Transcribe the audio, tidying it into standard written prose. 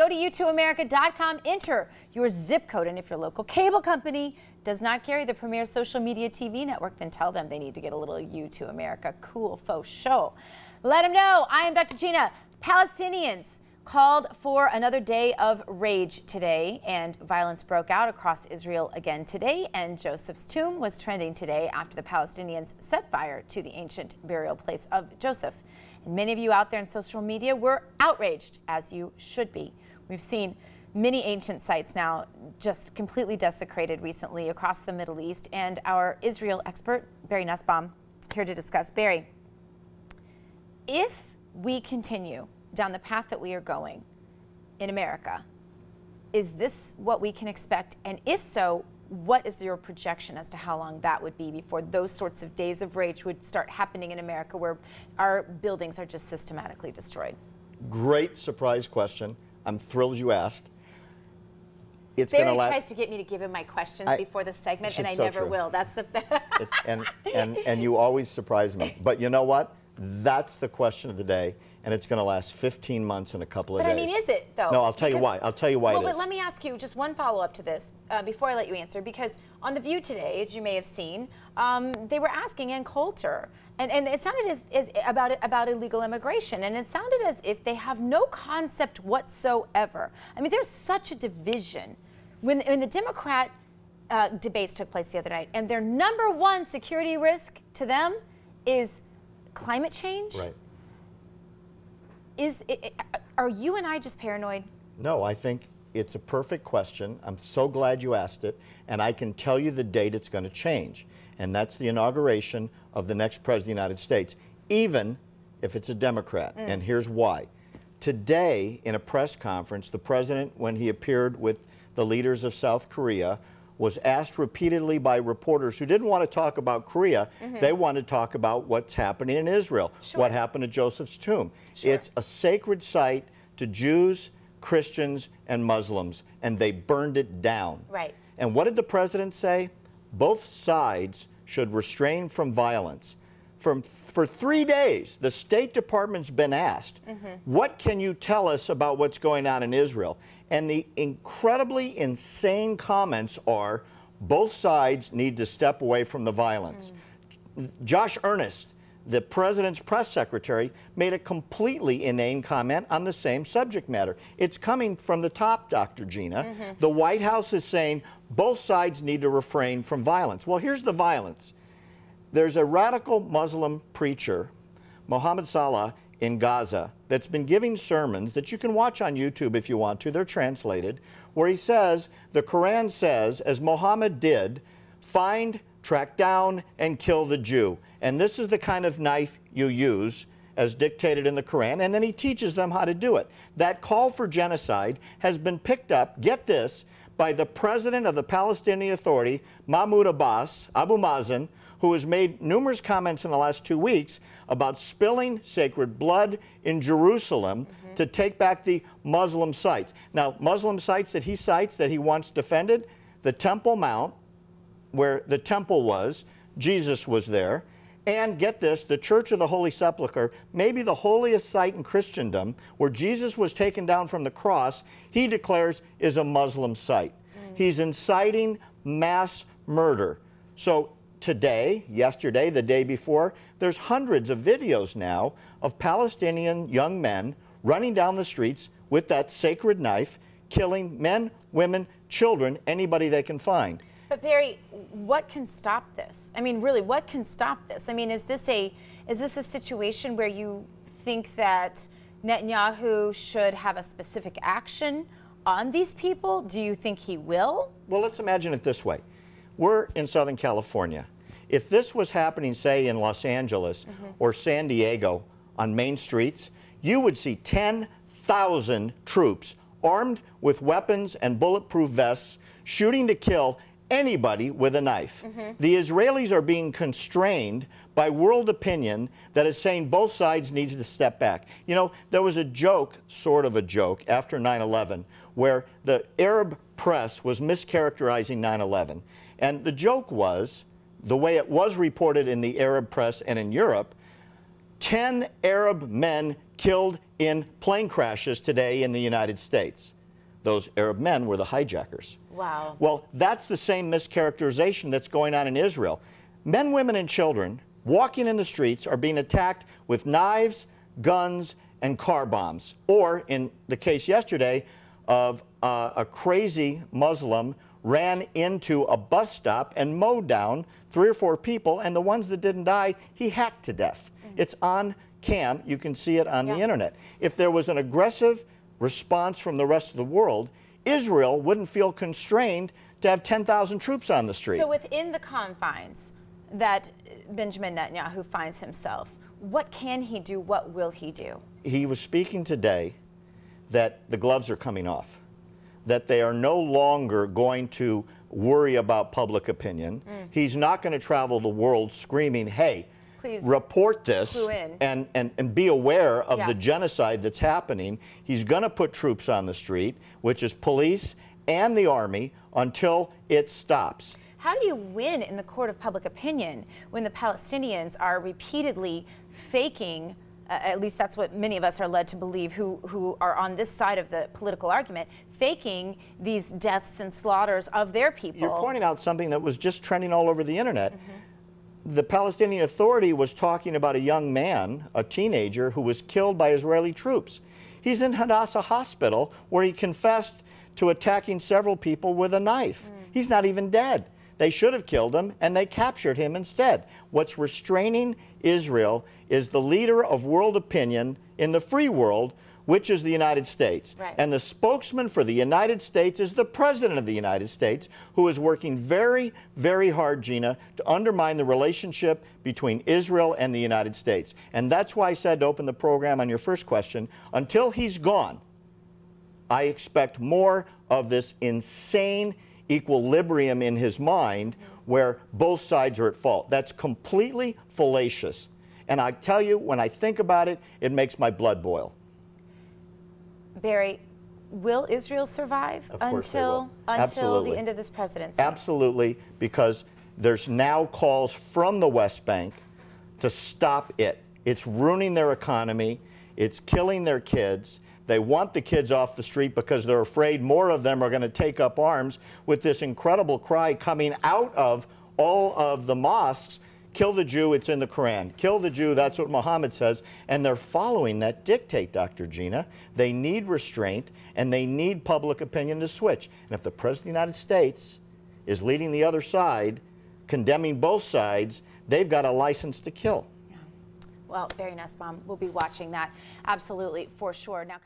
Go to u2america.com, enter your zip code, and if your local cable company does not carry the premier social media TV network, then tell them they need to get a little U2 America cool faux show. Let them know. I am Dr. Gina. Palestinians called for another day of rage today, and violence broke out across Israel again today, and Joseph's tomb was trending today after the Palestinians set fire to the ancient burial place of Joseph. And many of you out there in social media were outraged, as you should be. We've seen many ancient sites now just completely desecrated recently across the Middle East, and our Israel expert, Barry Nussbaum, here to discuss. Barry, if we continue down the path that we are going in America, is this what we can expect? And if so, what is your projection as to how long that would be before those sorts of days of rage would start happening in America, where our buildings are just systematically destroyed? Great surprise question. I'm thrilled you asked. Barry tries to get me to give him my questions before the segment, and I never will. That's the and you always surprise me. But you know what? That's the question of the day, and it's going to last 15 months and a couple of days. But I mean, is it, though? No, I'll tell you why. I'll tell you why it is. Well, but let me ask you just one follow-up to this before I let you answer, because on The View today, as you may have seen, they were asking Ann Coulter, and it sounded about illegal immigration, and it sounded as if they have no concept whatsoever. I mean, there's such a division. When the Democrat debates took place the other night, and their #1 security risk to them is climate change. Right. Are you and I just paranoid? No, I think it's a perfect question. I'm so glad you asked it, and I can tell you the date it's going to change, and that's the inauguration of the next president of the United States, even if it's a Democrat. And here's why. Today, in a press conference, the president, when he appeared with the leaders of South Korea, was asked repeatedly by reporters who didn't want to talk about Korea. They wanted to talk about what's happening in Israel, what happened to Joseph's tomb. It's a sacred site to Jews, Christians, and Muslims, and they burned it down. Right. And what did the president say? Both sides should refrain from violence. For 3 days, the State Department's been asked, what can you tell us about what's going on in Israel? And the incredibly insane comments are, both sides need to step away from the violence. Josh Earnest, the president's press secretary, made a completely inane comment on the same subject matter. It's coming from the top, Dr. Gina. The White House is saying both sides need to refrain from violence. Well, here's the violence. There's a radical Muslim preacher, Mohammed Salah, in Gaza, that's been giving sermons that you can watch on YouTube if you want to. They're translated, where he says, the Quran says, as Muhammad did, find, track down, and kill the Jew. And this is the kind of knife you use, as dictated in the Quran, and then he teaches them how to do it. That call for genocide has been picked up, get this, by the president of the Palestinian Authority, Mahmoud Abbas, Abu Mazen, who has made numerous comments in the last 2 weeks about spilling sacred blood in Jerusalem to take back the Muslim sites. Now, Muslim sites that he cites that he wants defended, the Temple Mount, where the temple was, Jesus was there, and get this, the Church of the Holy Sepulchre, maybe the holiest site in Christendom, where Jesus was taken down from the cross, he declares is a Muslim site. He's inciting mass murder. So today, yesterday, the day before, there's hundreds of videos now of Palestinian young men running down the streets with that sacred knife, killing men, women, children, anybody they can find. But Barry, what can stop this? I mean, really, what can stop this? I mean, is this a situation where you think that Netanyahu should have a specific action on these people? Do you think he will? Well, let's imagine it this way. We're in Southern California. If this was happening, say, in Los Angeles or San Diego on main streets, you would see 10,000 troops armed with weapons and bulletproof vests shooting to kill anybody with a knife. The Israelis are being constrained by world opinion that is saying both sides need to step back. You know, there was a joke, sort of a joke, after 9/11, where the Arab press was mischaracterizing 9/11. And the joke was, the way it was reported in the Arab press and in Europe, 10 Arab men killed in plane crashes today in the United States. Those Arab men were the hijackers. Wow. Well, that's the same mischaracterization that's going on in Israel. Men, women, and children walking in the streets are being attacked with knives, guns, and car bombs. Or, in the case yesterday of a crazy Muslim ran into a bus stop and mowed down 3 or 4 people, and the ones that didn't die, he hacked to death. It's on cam. You can see it on the internet. If there was an aggressive response from the rest of the world, Israel wouldn't feel constrained to have 10,000 troops on the street. So within the confines that Benjamin Netanyahu finds himself, what can he do? What will he do? He was speaking today that the gloves are coming off, that they are no longer going to worry about public opinion. He's not going to travel the world screaming, hey, please report this and be aware of the genocide that's happening. He's going to put troops on the street, which is police and the army, until it stops. How do you win in the court of public opinion when the Palestinians are repeatedly faking, at least that's what many of us are led to believe who are on this side of the political argument, faking these deaths and slaughters of their people? You're pointing out something that was just trending all over the internet. The Palestinian Authority was talking about a young man, a teenager, who was killed by Israeli troops. He's in Hadassah Hospital, where he confessed to attacking several people with a knife. He's not even dead. They should have killed him, and they captured him instead. What's restraining Israel is the leader of world opinion in the free world, which is the United States. And the spokesman for the United States is the President of the United States, who is working very, very hard, Gina, to undermine the relationship between Israel and the United States. And that's why I said to open the program on your first question, until he's gone, I expect more of this insane equilibrium in his mind where both sides are at fault. That's completely fallacious. And I tell you, when I think about it, it makes my blood boil. Barry, will Israel survive until the end of this presidency? Absolutely, because there's now calls from the West Bank to stop it. It's ruining their economy. It's killing their kids. They want the kids off the street because they're afraid more of them are going to take up arms, with this incredible cry coming out of all of the mosques. Kill the Jew, it's in the Quran. Kill the Jew, that's what Muhammad says. And they're following that dictate, Dr. Gina. They need restraint, and they need public opinion to switch. And if the President of the United States is leading the other side, condemning both sides, they've got a license to kill. Well, Barry Nussbaum, we'll be watching that absolutely for sure. Now.